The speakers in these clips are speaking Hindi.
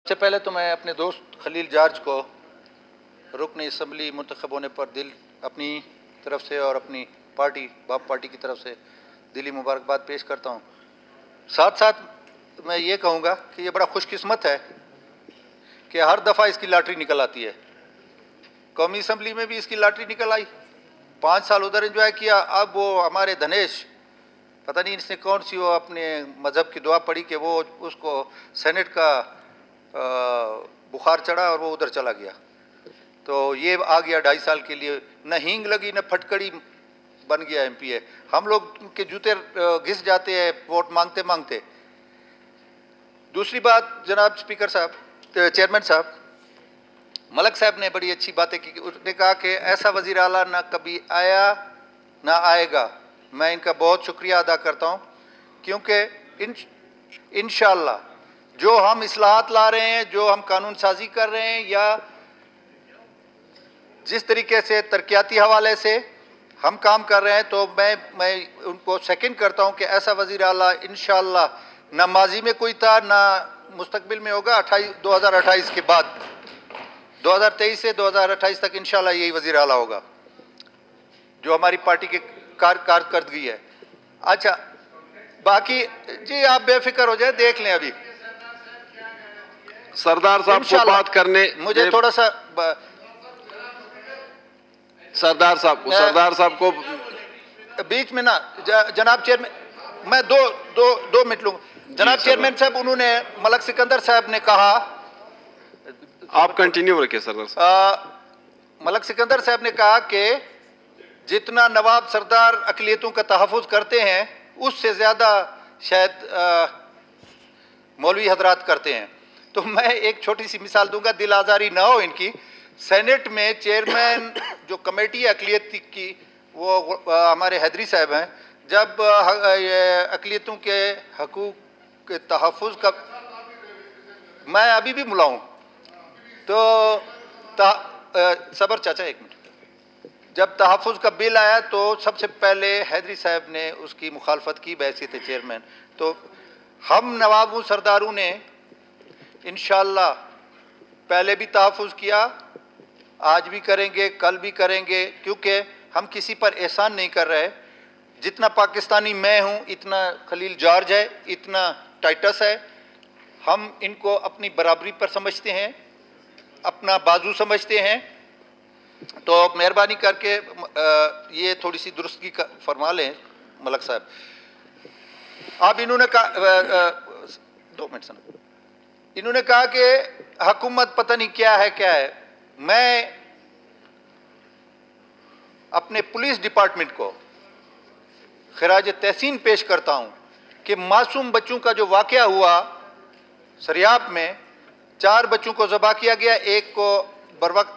सबसे पहले तो मैं अपने दोस्त खलील जार्ज को रुकन असम्बली मुंतखब होने पर अपनी तरफ से और अपनी पार्टी बाप पार्टी की तरफ से दिली मुबारकबाद पेश करता हूँ। साथ साथ मैं ये कहूँगा कि ये बड़ा खुशकिस्मत है कि हर दफ़ा इसकी लॉटरी निकल आती है। कौमी असम्बली में भी इसकी लॉटरी निकल आई, 5 साल उधर एंजॉय किया। अब वो हमारे धनेश, पता नहीं इसने कौन सी वो अपने मज़हब की दुआ पढ़ी कि वो उसको सेनेट का बुखार चढ़ा और वो उधर चला गया, तो ये आ गया 2.5 साल के लिए। न हींग लगी न फटकड़ी, बन गया एमपी है। हम लोग के जूते घिस जाते हैं वोट मांगते मांगते। दूसरी बात, जनाब स्पीकर साहब, चेयरमैन साहब, मलक साहब ने बड़ी अच्छी बातें की। उसने कहा कि ऐसा वज़ीर आला ना कभी आया ना आएगा। मैं इनका बहुत शुक्रिया अदा करता हूँ, क्योंकि इंशाअल्लाह जो हम इस्लाहात ला रहे हैं, जो हम कानून साजी कर रहे हैं, या जिस तरीके से तरक्याती हवाले से हम काम कर रहे हैं, तो मैं उनको सेकंड करता हूं कि ऐसा वज़ीर आला इंशाअल्लाह ना माजी में कोई था ना मुस्तकबिल में होगा। 2028 के बाद 2023 से 2028 तक इंशाअल्लाह यही वज़ीर आला होगा जो हमारी पार्टी के कारकर्दगी है। अच्छा, बाकी जी आप बेफिक्र हो जाए, देख लें। अभी सरदार साहब को बात करने, मुझे थोड़ा सा सरदार साहब को बीच में ना, जनाब चेयरमैन, मैं दो मिनट लूंगा। जनाब चेयरमैन साहब, उन्होंने मलक सिकंदर साहब ने कहा, आप कंटिन्यू रखिए सरदार साहब। मलक सिकंदर साहब ने कहा कि जितना नवाब सरदार अक़लियतों का तहफ़्फ़ुज़ करते हैं उससे ज़्यादा शायद मौलवी हजरात करते हैं। तो मैं एक छोटी सी मिसाल दूंगा, दिल आज़ारी ना हो इनकी। सेनेट में चेयरमैन जो कमेटी है अक़लियत की, वो हमारे हैदरी साहब हैं। जब अक़लियतों के हकूक़ के तहफ़्फ़ुज़ का, मैं अभी भी मुला हूँ, तो सबर चाचा एक मिनट, जब तहफ़्फ़ुज़ का बिल आया तो सबसे पहले हैदरी साहब ने उसकी मुखालफत की बहैसियत चेयरमैन। तो हम नवाबों सरदारों ने इंशाअल्लाह पहले भी तहफ़्फ़ुज़ किया, आज भी करेंगे, कल भी करेंगे, क्योंकि हम किसी पर एहसान नहीं कर रहे। जितना पाकिस्तानी मैं हूँ, इतना खलील जार्ज है, इतना टाइटस है। हम इनको अपनी बराबरी पर समझते हैं, अपना बाजू समझते हैं। तो मेहरबानी करके ये थोड़ी सी दुरुस्तगी फरमा लें मलक साहब। अब इन्होंने कहा 2 मिनट सुनो, इन्होंने कहा कि हुकूमत पता नहीं क्या है। मैं अपने पुलिस डिपार्टमेंट को खिराज तहसीन पेश करता हूं कि मासूम बच्चों का जो वाक़या हुआ सरियाब में, 4 बच्चों को ज़बा किया गया, एक को बरवक्त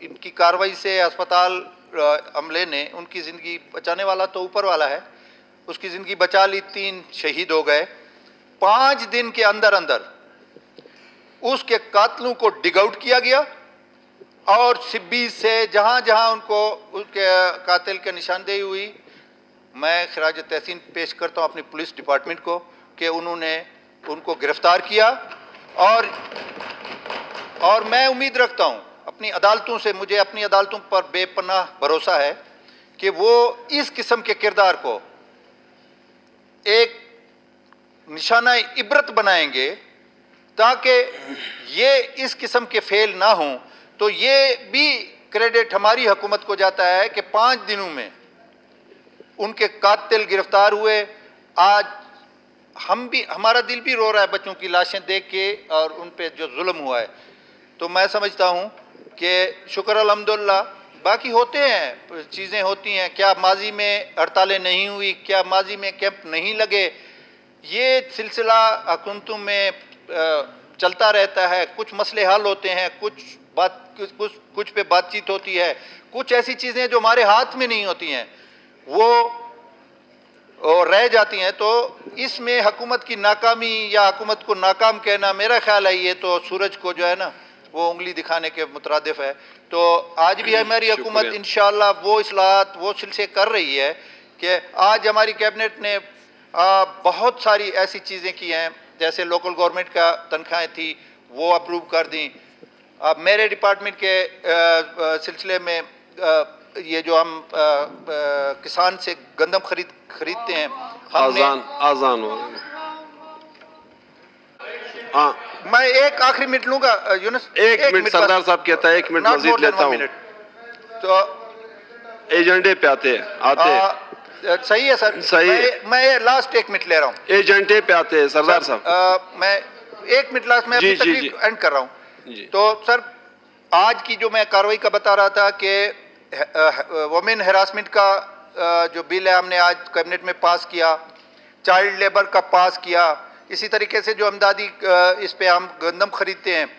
इनकी कार्रवाई से अस्पताल अमले ने, उनकी ज़िंदगी बचाने वाला तो ऊपर वाला है, उसकी ज़िंदगी बचा ली, 3 शहीद हो गए। 5 दिन के अंदर अंदर उसके कातलों को डिग आउट किया गया और सिब्बी से जहाँ जहाँ उनको उसके कातिल की निशानदेही हुई, मैं खिराज तहसीन पेश करता हूँ अपनी पुलिस डिपार्टमेंट को कि उन्होंने उनको गिरफ्तार किया। और मैं उम्मीद रखता हूँ अपनी अदालतों से, मुझे अपनी अदालतों पर बेपनाह भरोसा है कि वो इस किस्म के किरदार को एक निशाना इबरत बनाएंगे, ताकि ये इस किस्म के फेल ना हों। तो ये भी क्रेडिट हमारी हुकूमत को जाता है कि 5 दिनों में उनके कातिल गिरफ्तार हुए। आज हमारा दिल भी रो रहा है बच्चों की लाशें देख के और उन पे जो जुल्म हुआ है। तो मैं समझता हूँ कि शुक्र अल्हम्दुलिल्लाह, बाकी होते हैं, चीज़ें होती हैं। क्या माजी में हड़तालें नहीं हुई, क्या माजी में कैंप नहीं लगे, ये सिलसिला हुकूमतों में चलता रहता है। कुछ मसले हल होते हैं, कुछ पे बातचीत होती है, कुछ ऐसी चीज़ें जो हमारे हाथ में नहीं होती हैं वो रह जाती हैं। तो इसमें हुकूमत की नाकामी या हुकूमत को नाकाम कहना, मेरा ख्याल है ये तो सूरज को जो है ना वो उंगली दिखाने के मुतरादिफ है। तो आज भी हमारी हुकूमत इंशाअल्लाह वो इस्लाहात, वो सिलसिले कर रही है कि आज हमारी कैबिनेट ने बहुत सारी ऐसी चीज़ें की हैं, जैसे लोकल गवर्नमेंट का तनख्वाहें थी वो अप्रूव कर दी। अब मेरे डिपार्टमेंट के सिलसिले में ये जो हम किसान से गंदम खरीदते हैं, आजान हो रहा है। मैं एक आखिरी मिनट लूंगा यूनुस, एक मिनट सरदार साहब कहता है, 1 मिनट मजीद लेता हूं। तो एजेंडे पे आते सही है सर, सही है। मैं लास्ट 1 मिनट ले रहा हूँ। एजेंडे पे आते हैं सरदार साहब। मैं 1 मिनट लास्ट में अपनी तकरीर एंड कर रहा हूँ। तो सर आज की जो मैं कार्रवाई का बता रहा था कि वुमेन हैरासमेंट का जो बिल है हमने आज कैबिनेट में पास किया, चाइल्ड लेबर का पास किया, इसी तरीके से जो अमदादी इस पे हम गंदम खरीदते हैं,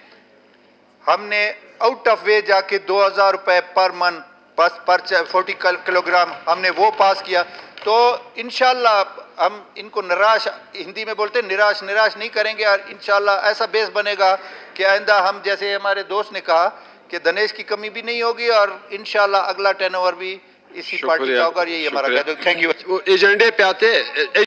हमने आउट ऑफ वे जाके 2000 रुपये पर मन पर 40 किलोग्राम हमने वो पास किया। तो इंशाल्लाह हम इनको निराश, हिंदी में बोलते हैं निराश नहीं करेंगे, और इंशाल्लाह ऐसा बेस बनेगा कि आइंदा हम, जैसे हमारे दोस्त ने कहा कि धनेश की कमी भी नहीं होगी, और इंशाल्लाह अगला टर्नओवर भी इसी पार्टी का होगा। यही हमारा कहना। Thank you. एजेंडे पे आते